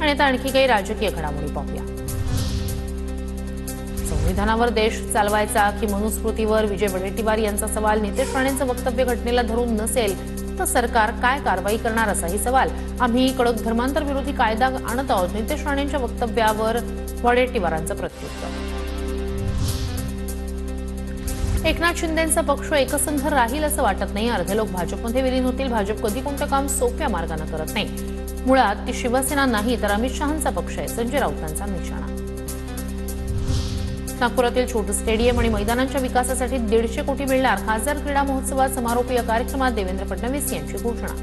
आणि आता आणखी काही राजकीय घडामोडी पाहूया। संविधानावर देश चालवायचा की मनुस्मृतीवर, विजय वडेट्टीवार यांचा सवाल। नितेश राणेंचं वक्तव्य घटनेला धरून नसेल तर सरकार काय कारवाई करणार, असाही सवाल। आम्ही कडक धर्मांतर विरोधी कायदा आणत आहोत, नितेश राणेंच्या वक्तव्यावर वडेट्टीवारांचं प्रत्युत्तर। एकनाथ शिंदेंचा पक्ष एकसंध राहील असं वाटत नाही। अर्धे लोक भाजपमध्ये विलीन होतील। भाजप कधी कोणतं काम सोप्या मार्गाने करत नाही। मुळात ती शिवसेना नाही तर अमित शहांचा पक्ष आहे, संजय राऊतांचा निशाणा। नागपुरातील छोटं स्टेडियम आणि मैदानांच्या विकासासाठी 150 कोटी मिळणार। खासदार क्रीडा महोत्सवात समारोपीय कार्यक्रमात देवेंद्र फडणवीस यांची घोषणा।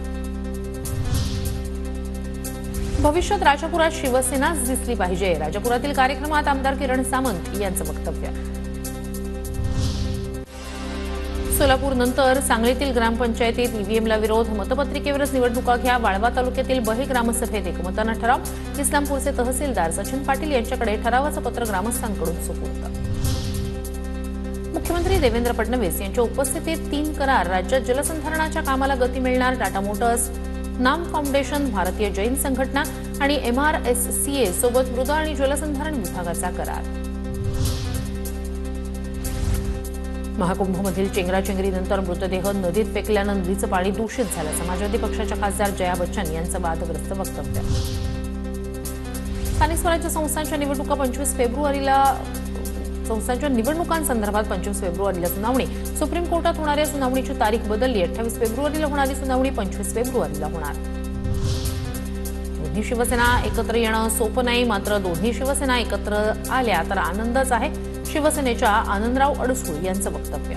भविष्यात राजापुरात शिवसेनाच दिसली पाहिजे। राजापुरातील कार्यक्रमात आमदार किरण सामंत यांचं वक्तव्य। सोलापूर नंतर सांगलीतील ग्रामपंचायतीत ईव्हीएमला विरोध। मतपत्रिकेवरच निवडणुका घ्या। वाळवा तालुक्यातील बहे ग्रामसभेत एकमतानं ठराव। इस्लामपूरचे तहसीलदार सचिन पाटील यांच्याकडे ठरावाचं पत्र ग्रामस्थांकडून सुपूर्द। मुख्यमंत्री देवेंद्र फडणवीस यांच्या उपस्थितीत 3 करार। राज्यात जलसंधारणाच्या कामाला गती मिळणार। टाटा मोटर्स, नाम फाउंडेशन, भारतीय जैन संघटना आणि MRSCA सोबत मृद आणि जलसंधारण विभागाचा करार। महाकुंभमधील चेंगराचेंगरीनंतर मृतदेह नदीत फेकल्यानं नदीचं पाणी दूषित झालं। समाजवादी पक्षाच्या खासदार जया बच्चन यांचं वादग्रस्त वक्तव्य। स्थानिक स्वराज्य संस्थांच्या निवडणुकांसंदर्भात 25 फेब्रुवारीला सुनावणी। सुप्रीम कोर्टात होणाऱ्या सुनावणीची तारीख बदलली। 28 फेब्रुवारीला होणारी सुनावणी 25 फेब्रुवारीला होणार। दोन्ही शिवसेना एकत्र येणं सोपं नाही, मात्र दोन्ही शिवसेना एकत्र आल्या तर आनंदच आहे, शिवसेनेच्या आनंदराव अडसूळ यांचं वक्तव्य।